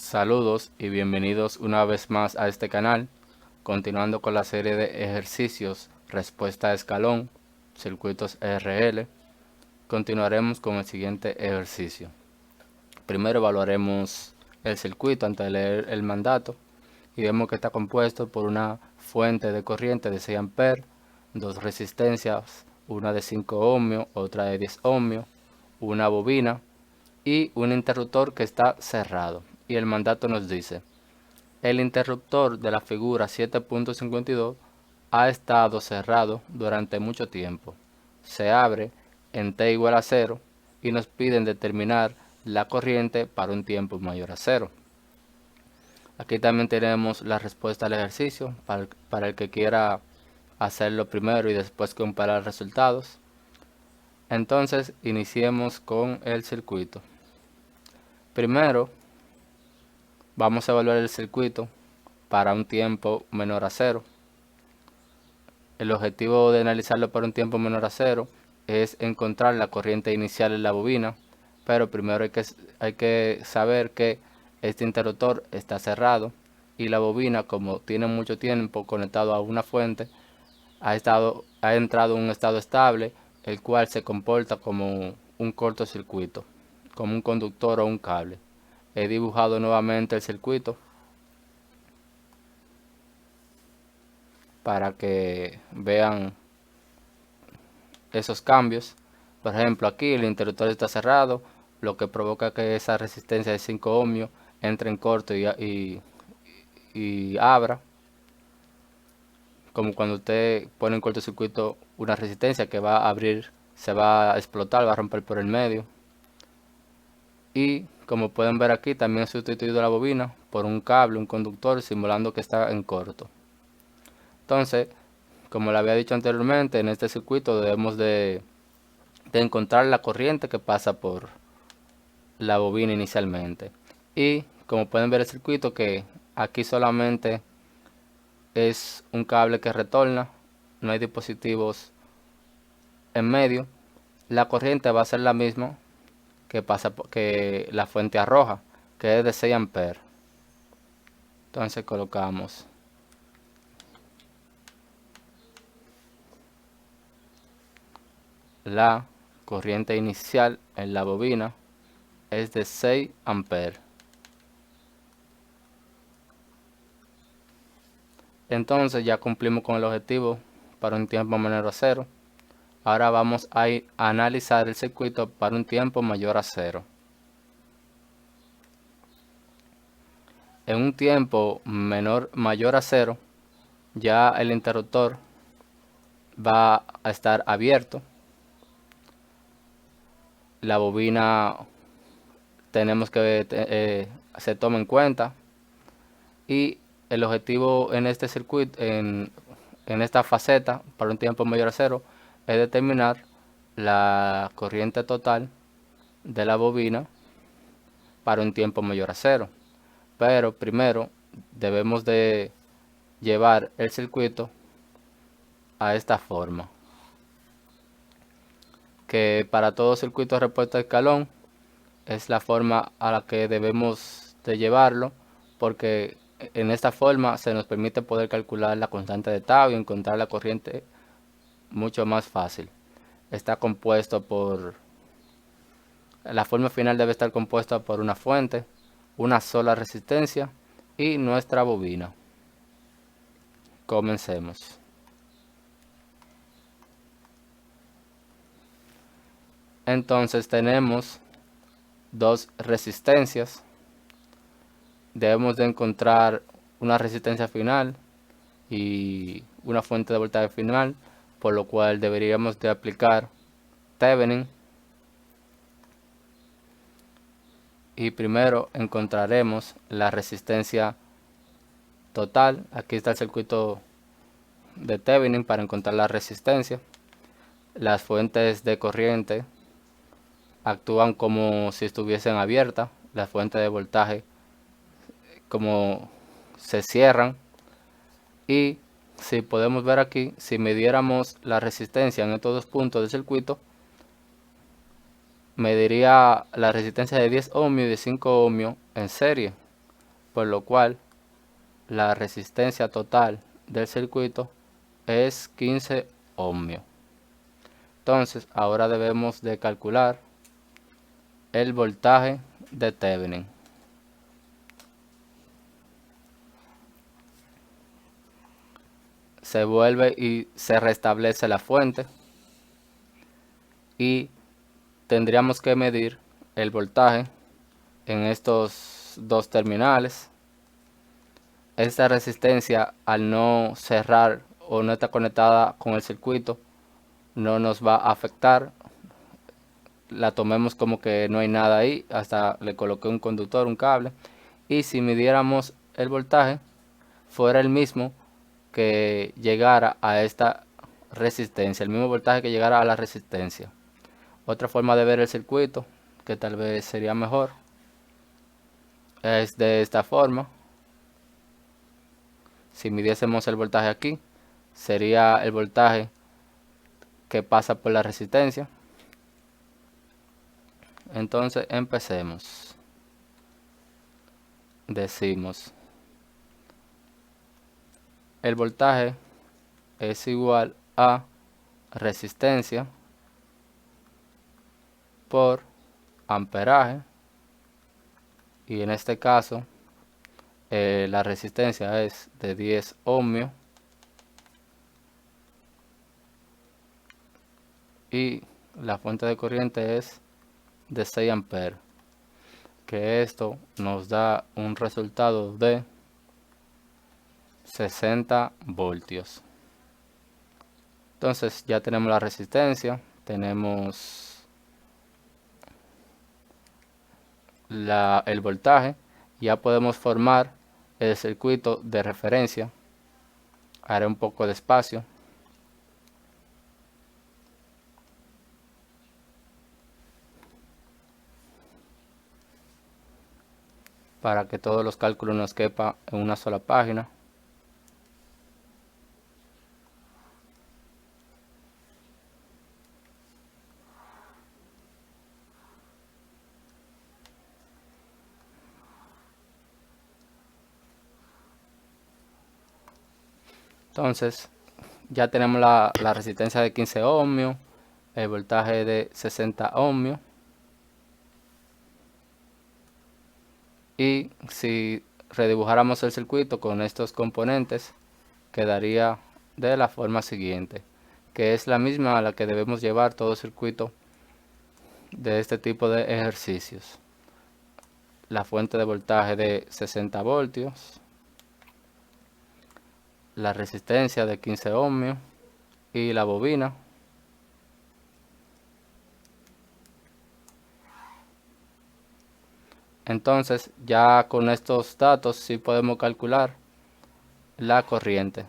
Saludos y bienvenidos una vez más a este canal, continuando con la serie de ejercicios respuesta a escalón, circuitos RL. Continuaremos con el siguiente ejercicio. Primero evaluaremos el circuito antes de leer el mandato y vemos que está compuesto por una fuente de corriente de 6 A, dos resistencias, una de 5 ohmios, otra de 10 ohmios, una bobina y un interruptor que está cerrado. Y el mandato nos dice: el interruptor de la figura 7.52 ha estado cerrado durante mucho tiempo. Se abre en t igual a 0 y nos piden determinar la corriente para un tiempo mayor a 0. Aquí también tenemos la respuesta al ejercicio para el que quiera hacerlo primero y después comparar resultados. Entonces iniciemos con el circuito. Primero vamos a evaluar el circuito para un tiempo menor a 0. El objetivo de analizarlo para un tiempo menor a 0 es encontrar la corriente inicial en la bobina, pero primero hay que saber que este interruptor está cerrado y la bobina, como tiene mucho tiempo conectado a una fuente, ha entrado en un estado estable, el cual se comporta como un cortocircuito, como un conductor o un cable. He dibujado nuevamente el circuito para que vean esos cambios. Por ejemplo, aquí el interruptor está cerrado, lo que provoca que esa resistencia de 5 ohmios entre en corto y abra, como cuando usted pone en cortocircuito una resistencia que va a abrir, se va a explotar, va a romper por el medio. Y como pueden ver aquí, también he sustituido la bobina por un cable, un conductor, simulando que está en corto. Entonces, como le había dicho anteriormente, en este circuito debemos de encontrar la corriente que pasa por la bobina inicialmente. Y como pueden ver el circuito, que aquí solamente es un cable que retorna, no hay dispositivos en medio. La corriente va a ser la misma que la fuente arroja, que es de 6 A. Entonces colocamos la corriente inicial en la bobina es de 6 A. Entonces ya cumplimos con el objetivo para un tiempo menor a 0. Ahora vamos a analizar el circuito para un tiempo mayor a 0. En un tiempo mayor a 0, ya el interruptor va a estar abierto. La bobina tenemos que se toma en cuenta, y el objetivo en este circuito, en esta faceta para un tiempo mayor a 0, es determinar la corriente total de la bobina para un tiempo mayor a 0. Pero primero debemos de llevar el circuito a esta forma, que para todo circuito de respuesta a escalón es la forma a la que debemos de llevarlo, porque en esta forma se nos permite poder calcular la constante de tau y encontrar la corriente mucho más fácil. Está compuesto por, la forma final debe estar compuesta por una fuente, una sola resistencia y nuestra bobina. Comencemos. Entonces tenemos dos resistencias. Debemos de encontrar una resistencia final y una fuente de voltaje final, por lo cual deberíamos de aplicar Thevenin. Y primero encontraremos la resistencia total. Aquí está el circuito de Thevenin para encontrar la resistencia. Las fuentes de corriente actúan como si estuviesen abiertas. Las fuentes de voltaje como se cierran. Y si podemos ver aquí, si midiéramos la resistencia en estos dos puntos del circuito, mediría la resistencia de 10 ohmios y de 5 ohmios en serie. por lo cual la resistencia total del circuito es 15 ohmios. Entonces ahora debemos de calcular el voltaje de Thevenin. Se vuelve y se restablece la fuente y tendríamos que medir el voltaje en estos dos terminales. Esta resistencia, al no cerrar o no estar conectada con el circuito, no nos va a afectar. La tomemos como que no hay nada ahí, hasta le coloqué un conductor, un cable, y si midiéramos el voltaje fuera el mismo que llegara a esta resistencia, el mismo voltaje que llegara a la resistencia. Otra forma de ver el circuito, que tal vez sería mejor, es de esta forma. Si midiésemos el voltaje aquí, sería el voltaje que pasa por la resistencia. Entonces empecemos. Decimos, el voltaje es igual a resistencia por amperaje, y en este caso la resistencia es de 10 ohmios y la fuente de corriente es de 6 amperes, que esto nos da un resultado de 60 voltios. Entonces ya tenemos la resistencia, tenemos el voltaje, ya podemos formar el circuito de referencia. Haré un poco de espacio para que todos los cálculos nos quepan en una sola página. Entonces ya tenemos la resistencia de 15 ohmios, el voltaje de 60 ohmios, y si redibujáramos el circuito con estos componentes, quedaría de la forma siguiente, que es la misma a la que debemos llevar todo circuito de este tipo de ejercicios. La fuente de voltaje de 60 voltios, la resistencia de 15 ohmios y la bobina. Entonces ya con estos datos sí podemos calcular la corriente.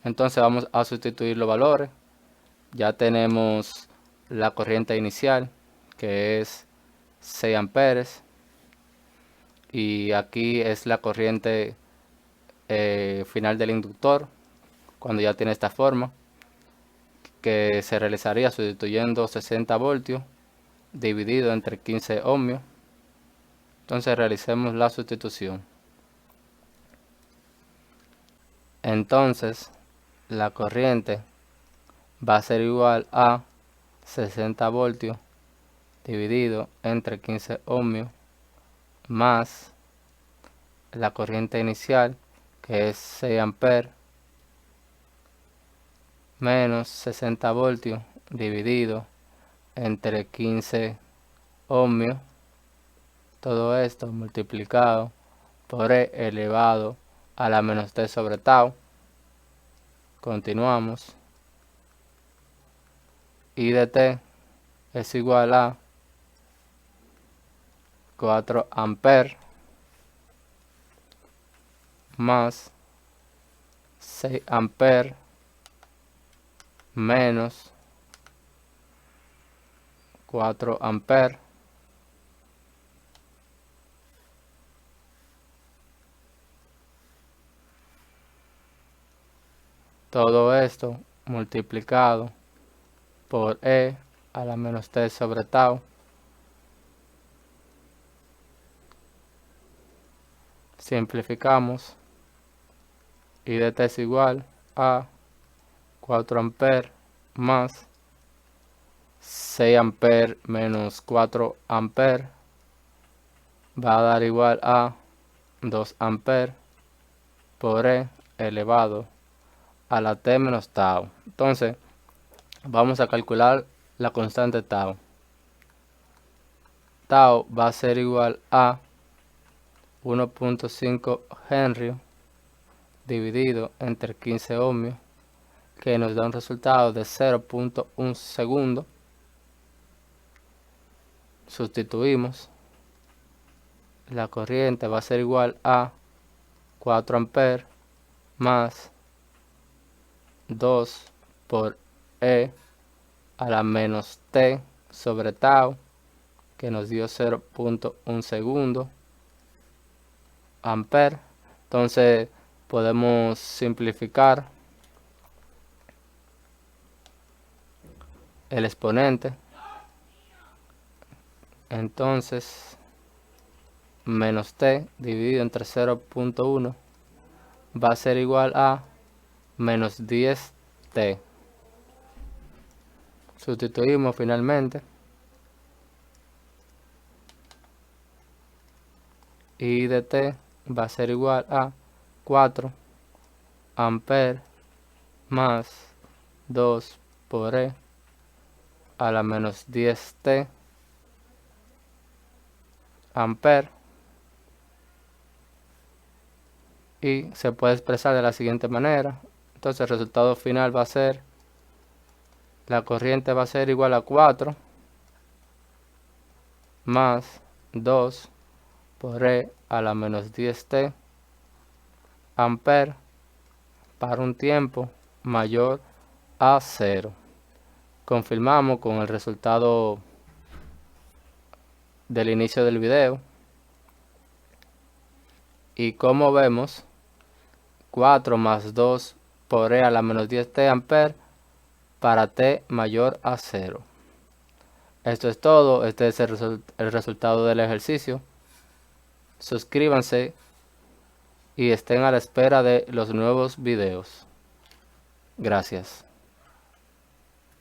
Entonces vamos a sustituir los valores. Ya tenemos la corriente inicial, que es 6 amperes, y aquí es la corriente final del inductor cuando ya tiene esta forma, que se realizaría sustituyendo 60 voltios dividido entre 15 ohmios. Entonces realicemos la sustitución. Entonces la corriente va a ser igual a 60 voltios dividido entre 15 ohmios más la corriente inicial, que es 6 amperes, menos 60 voltios dividido entre 15 ohmios. Todo esto multiplicado por E elevado a la menos t sobre tau. Continuamos. I de t es igual a 4 amperes más 6 amperes menos 4 amperes todo esto multiplicado por E a la menos T sobre tau. Simplificamos. I de T es igual a 4 amperes más 6 amperes menos 4 amperes va a dar igual a 2 amperes por E elevado a la T menos tau. Entonces, vamos a calcular la constante tau. Tau va a ser igual a 1.5 Henry dividido entre 15 ohmios, que nos da un resultado de 0.1 segundo. Sustituimos. La corriente va a ser igual a 4 amperes más 2 por E a la menos T sobre tau, que nos dio 0.1 segundo amper. Entonces podemos simplificar el exponente. Entonces menos T dividido entre 0.1 va a ser igual a menos 10T. Sustituimos finalmente. I de T va a ser igual a 4 amperes más 2 por E a la menos 10T amper, y se puede expresar de la siguiente manera. Entonces el resultado final va a ser, la corriente va a ser igual a 4 más 2 por E a la menos 10T amper para un tiempo mayor a 0. Confirmamos con el resultado del inicio del video, y como vemos, 4 más 2 por E a la menos 10T amper para T mayor a 0. Esto es todo. Este es el resultado del ejercicio. Suscríbanse y estén a la espera de los nuevos videos. Gracias.